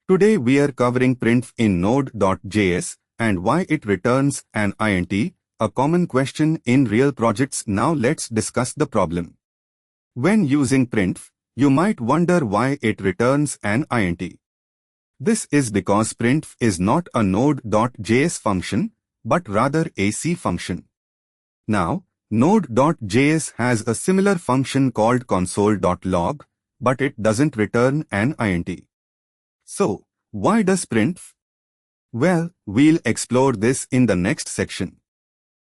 Today we are covering printf in Node.js and why it returns an int, a common question in real projects. Now let's discuss the problem. When using printf, you might wonder why it returns an int. This is because printf is not a Node.js function, but rather a C function. Now, Node.js has a similar function called console.log, but it doesn't return an int. So, why does printf? Well, we'll explore this in the next section.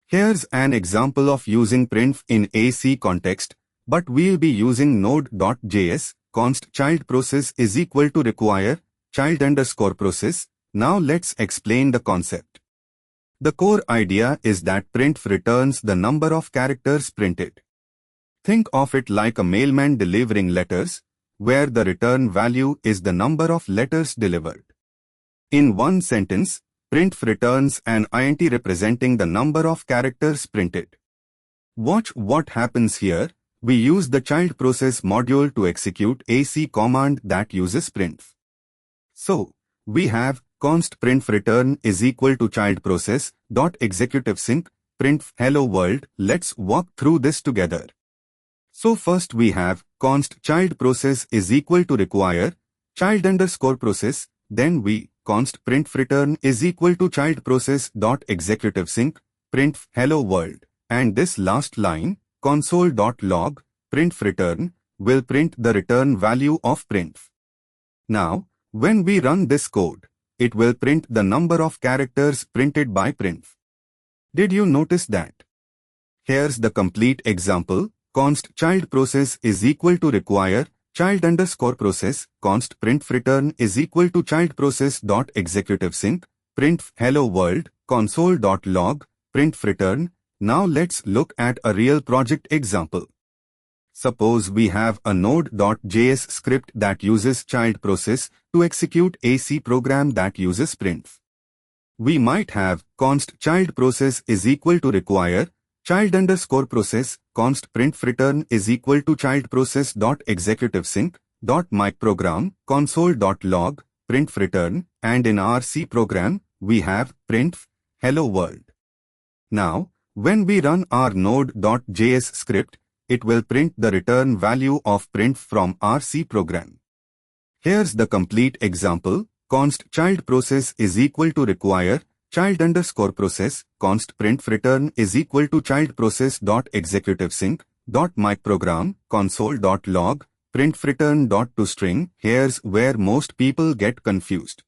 Here's an example of using printf in a C context, but we'll be using Node.js, const child process is equal to require child underscore process. Now let's explain the concept. The core idea is that printf returns the number of characters printed. Think of it like a mailman delivering letters, where the return value is the number of letters delivered. In one sentence, printf returns an int representing the number of characters printed. Watch what happens here. We use the child process module to execute a C command that uses printf. So, we have const printf return is equal to child process dot executive sync printf hello world. Let's walk through this together. So first we have const child process is equal to require child underscore process. Then we const printf return is equal to child process dot executive sync printf hello world. And this last line console.log printf return will print the return value of printf. Now, when we run this code, it will print the number of characters printed by printf. Did you notice that? Here's the complete example. Const child process is equal to require child underscore process const printf return is equal to child process dot executive sync printf hello world console.log printf return. Now let's look at a real project example. Suppose we have a Node.js script that uses child process to execute a C program that uses printf. We might have const child process is equal to require child underscore process const printf return is equal to child process dot executive sync dot myprogram console.log printf return, and in our C program we have printf hello world. Now, when we run our Node.js script, it will print the return value of printf from our C program. Here's the complete example. Const child process is equal to require child underscore process const printf return is equal to child process dot executive sync dot myprogram console.log printf return dot toString. Here's where most people get confused.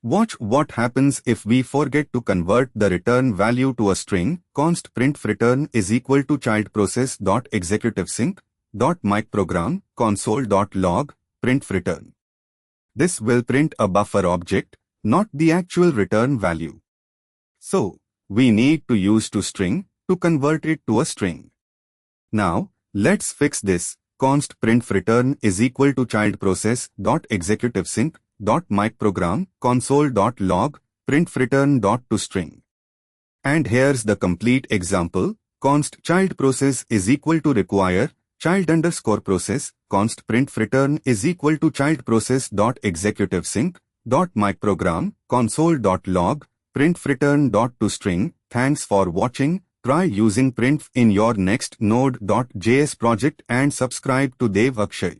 Watch what happens if we forget to convert the return value to a string. Const printf return is equal to child process dot executive sync dot myprogram console.log printf return. This will print a buffer object, not the actual return value. So, we need to use toString to convert it to a string. Now, let's fix this. Const printf return is equal to child process dot executive sync dot myprogram console.log printf return dot toString. And here's the complete example. Const child process is equal to require child underscore process const printf return is equal to child process dot executive sync dot myprogram console.log printf return dot toString. Thanks for watching. Try using printf in your next Node.js project and subscribe to Akshay.